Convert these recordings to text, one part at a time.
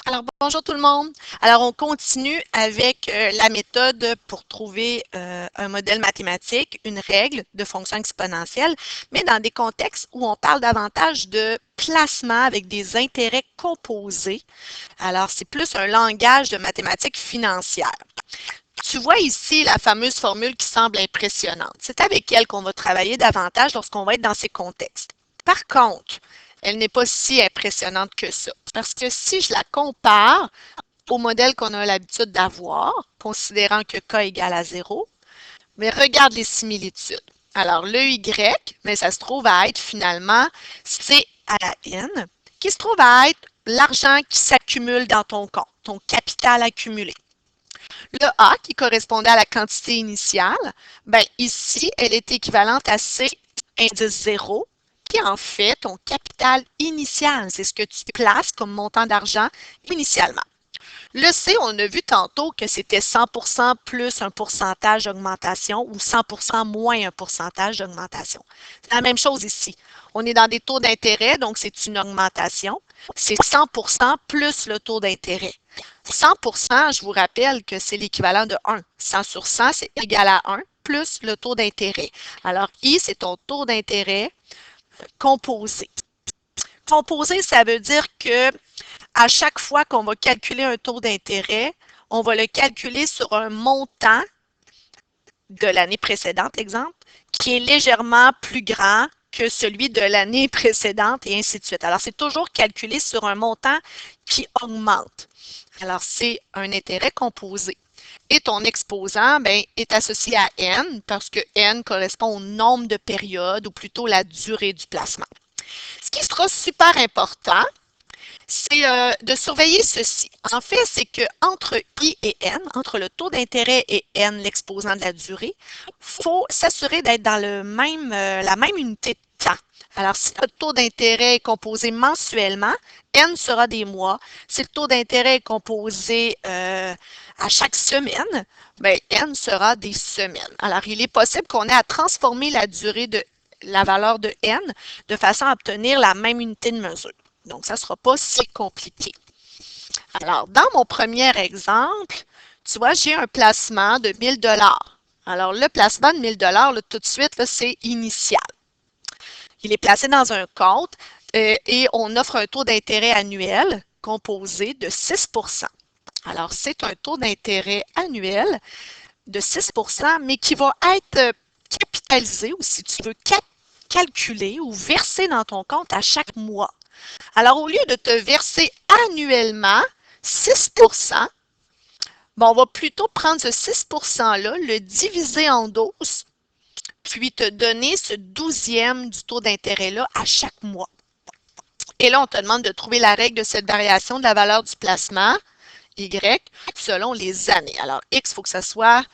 Alors, bonjour tout le monde. Alors, on continue avec la méthode pour trouver un modèle mathématique, une règle de fonction exponentielle, mais dans des contextes où on parle davantage de placement avec des intérêts composés. Alors, c'est plus un langage de mathématiques financières. Tu vois ici la fameuse formule qui semble impressionnante. C'est avec elle qu'on va travailler davantage lorsqu'on va être dans ces contextes. Par contre, elle n'est pas si impressionnante que ça. Parce que si je la compare au modèle qu'on a l'habitude d'avoir, considérant que k égale à 0, mais regarde les similitudes. Alors, le y, mais ça se trouve à être finalement c à la n, qui se trouve à être l'argent qui s'accumule dans ton compte, ton capital accumulé. Le A, qui correspondait à la quantité initiale, ben ici, elle est équivalente à C indice 0, qui est en fait ton capital initial. C'est ce que tu places comme montant d'argent initialement. Le C, on a vu tantôt que c'était 100% plus un pourcentage d'augmentation ou 100% moins un pourcentage d'augmentation. C'est la même chose ici. On est dans des taux d'intérêt, donc c'est une augmentation. C'est 100% plus le taux d'intérêt. 100%, je vous rappelle que c'est l'équivalent de 1. 100 sur 100, c'est égal à 1 plus le taux d'intérêt. Alors, I, c'est ton taux d'intérêt composé. Composé, ça veut dire que à chaque fois qu'on va calculer un taux d'intérêt, on va le calculer sur un montant de l'année précédente, exemple, qui est légèrement plus grand que celui de l'année précédente et ainsi de suite. Alors, c'est toujours calculé sur un montant qui augmente. Alors, c'est un intérêt composé. Et ton exposant ben, est associé à n parce que n correspond au nombre de périodes ou plutôt la durée du placement. Ce qui sera super important, c'est de surveiller ceci. En fait, c'est qu'entre I et N, entre le taux d'intérêt et N, l'exposant de la durée, il faut s'assurer d'être dans la même unité de temps. Alors, si le taux d'intérêt est composé mensuellement, N sera des mois. Si le taux d'intérêt est composé à chaque semaine, bien, N sera des semaines. Alors, il est possible qu'on ait à transformer la durée de la valeur de N de façon à obtenir la même unité de mesure. Donc, ça ne sera pas si compliqué. Alors, dans mon premier exemple, tu vois, j'ai un placement de 1000 $. Alors, le placement de 1000 $, tout de suite, c'est initial. Il est placé dans un compte et on offre un taux d'intérêt annuel composé de 6 %. Alors, c'est un taux d'intérêt annuel de 6 %, mais qui va être capitalisé ou si tu veux calculé ou versé dans ton compte à chaque mois. Alors, au lieu de te verser annuellement 6 %, on va plutôt prendre ce 6 %-là, le diviser en 12, puis te donner ce 12e du taux d'intérêt-là à chaque mois. Et là, on te demande de trouver la règle de cette variation de la valeur du placement, Y, selon les années. Alors, X, il faut que ça soit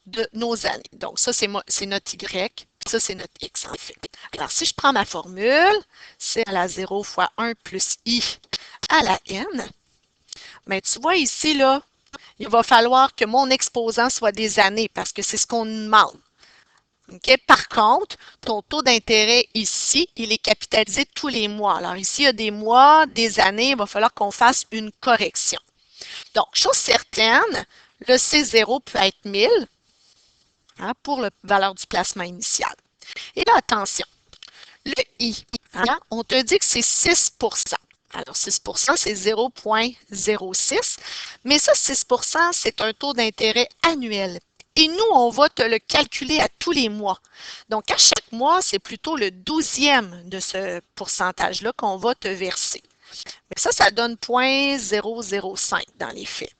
de nos années. Donc, ça, c'est notre Y, ça, c'est notre X, en fait. Alors, si je prends ma formule, c'est à la 0 fois 1 plus I à la N, mais tu vois ici, là, il va falloir que mon exposant soit des années parce que c'est ce qu'on nous demande. Okay? Par contre, ton taux d'intérêt ici, il est capitalisé tous les mois. Alors ici, il y a des mois, des années, il va falloir qu'on fasse une correction. Donc, chose certaine, le C0 peut être 1000 pour la valeur du placement initial. Et là, attention, le I, on te dit que c'est 6 %. Alors, 6 %, c'est 0,06, mais ça, 6 %, c'est un taux d'intérêt annuel. Et nous, on va te le calculer à tous les mois. Donc, à chaque mois, c'est plutôt le 12e de ce pourcentage-là qu'on va te verser. Mais ça donne 0,005 dans les faits.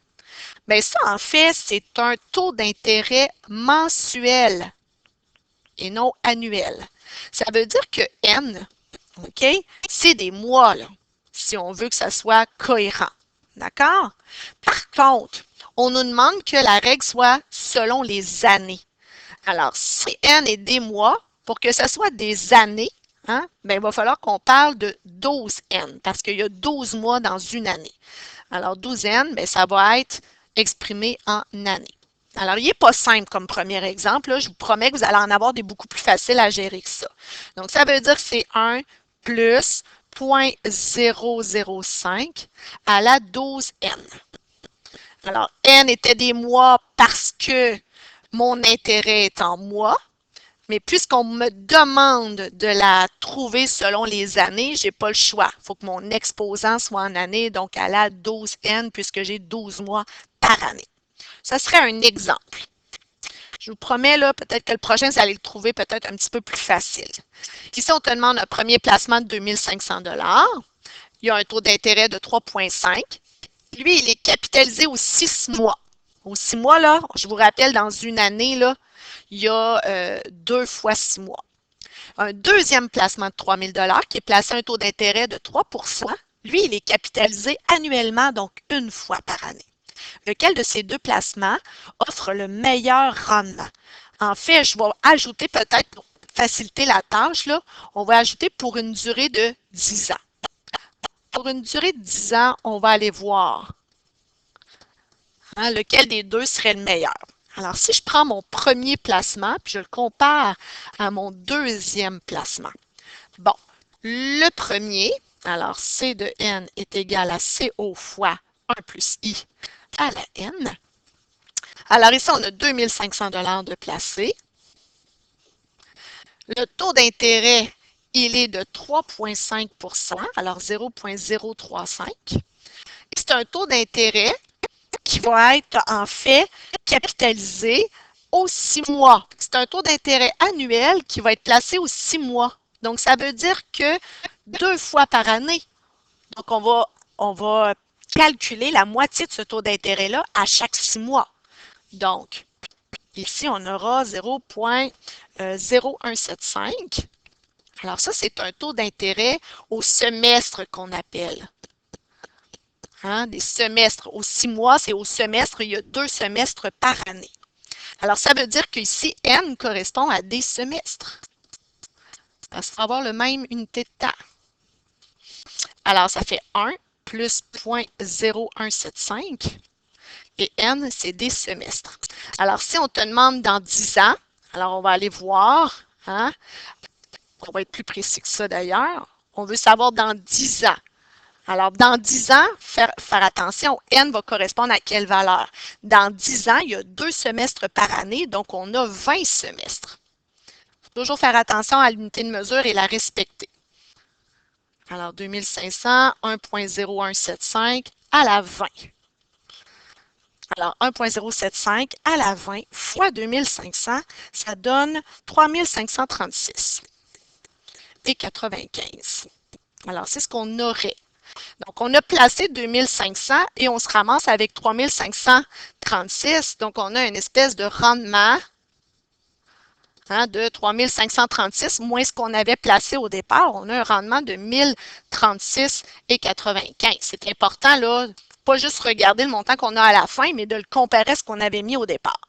Bien, ça, en fait, c'est un taux d'intérêt mensuel et non annuel. Ça veut dire que N, OK, c'est des mois, là, si on veut que ça soit cohérent. D'accord? Par contre, on nous demande que la règle soit selon les années. Alors, si N est des mois, pour que ça soit des années, hein, bien, il va falloir qu'on parle de 12N, parce qu'il y a 12 mois dans une année. Alors, 12N, bien, ça va être exprimé en années. Alors, il n'est pas simple comme premier exemple. Là. Je vous promets que vous allez en avoir des beaucoup plus faciles à gérer que ça. Donc, ça veut dire que c'est 1 plus 0,005 à la 12N. Alors, N était des mois parce que mon intérêt est en mois, mais puisqu'on me demande de la trouver selon les années, je n'ai pas le choix. Il faut que mon exposant soit en année, donc à la 12N, puisque j'ai 12 mois par année. Ça serait un exemple. Je vous promets, là, peut-être que le prochain, vous allez le trouver peut-être un petit peu plus facile. Ici, on te demande un premier placement de 2500 $. Il y a un taux d'intérêt de 3,5. Lui, il est capitalisé aux 6 mois. Aux 6 mois, là, je vous rappelle, dans une année, là, il y a 2 fois 6 mois. Un deuxième placement de 3 000 $ qui est placé à un taux d'intérêt de 3 %. Lui, il est capitalisé annuellement, donc une fois par année. Lequel de ces deux placements offre le meilleur rendement? En fait, je vais ajouter peut-être, pour faciliter la tâche, là, on va ajouter pour une durée de 10 ans. Pour une durée de 10 ans, on va aller voir lequel des deux serait le meilleur. Alors, si je prends mon premier placement, puis je le compare à mon deuxième placement. Bon, le premier, alors C de N est égal à CO fois 1 plus I à la N. Alors ici, on a 2500 $ de placé. Le taux d'intérêt, il est de 3,5 %, alors 0,035. C'est un taux d'intérêt qui va être en fait capitalisé aux 6 mois. C'est un taux d'intérêt annuel qui va être placé aux 6 mois. Donc, ça veut dire que 2 fois par année. Donc, on va calculer la moitié de ce taux d'intérêt-là à chaque 6 mois. Donc, ici, on aura 0,0175. Alors, ça, c'est un taux d'intérêt au semestre qu'on appelle. Des semestres. Aux 6 mois, c'est au semestre. Il y a 2 semestres par année. Alors, ça veut dire qu'ici, N correspond à des semestres. Ça va avoir le même unité de temps. Alors, ça fait 1 plus 0,0175. Et N, c'est des semestres. Alors, si on te demande dans 10 ans, alors on va aller voir. On va être plus précis que ça d'ailleurs. On veut savoir dans 10 ans. Alors, dans 10 ans, faire attention, N va correspondre à quelle valeur? Dans 10 ans, il y a 2 semestres par année, donc on a 20 semestres. Il faut toujours faire attention à l'unité de mesure et la respecter. Alors, 2500, 1,0175 à la 20. Alors, 1,075 à la 20 fois 2500, ça donne 3536 et 95. Alors, c'est ce qu'on aurait. Donc, on a placé 2500 et on se ramasse avec 3536. Donc, on a une espèce de rendement de 3536 moins ce qu'on avait placé au départ. On a un rendement de 1036 et 95. C'est important, là, pas juste regarder le montant qu'on a à la fin, mais de le comparer à ce qu'on avait mis au départ.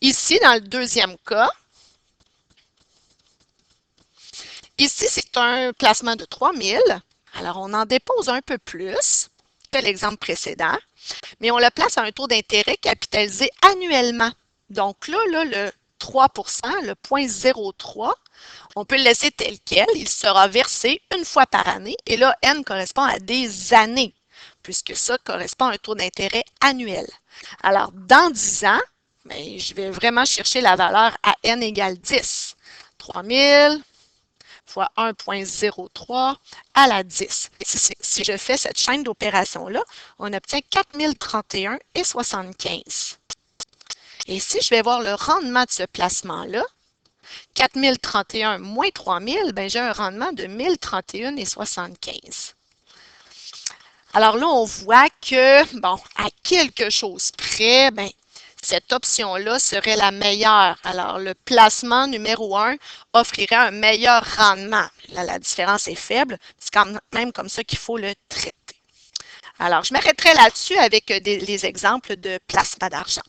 Ici, dans le deuxième cas, ici, c'est un placement de 3000. Alors, on en dépose un peu plus que l'exemple précédent, mais on le place à un taux d'intérêt capitalisé annuellement. Donc là, le 3 %, le 0,03, on peut le laisser tel quel. Il sera versé une fois par année. Et là, N correspond à des années, puisque ça correspond à un taux d'intérêt annuel. Alors, dans 10 ans, bien, je vais vraiment chercher la valeur à N égale 10. 3000 fois 1,03 à la 10. Si je fais cette chaîne d'opérations-là, on obtient 4031,75. Et si je vais voir le rendement de ce placement-là, 4031 moins 3000, ben j'ai un rendement de 1031,75. Alors là, on voit que, bon, à quelque chose près, ben, cette option-là serait la meilleure. Alors, le placement numéro 1 offrirait un meilleur rendement. Là, la différence est faible. C'est quand même comme ça qu'il faut le traiter. Alors, je m'arrêterai là-dessus avec les exemples de placement d'argent.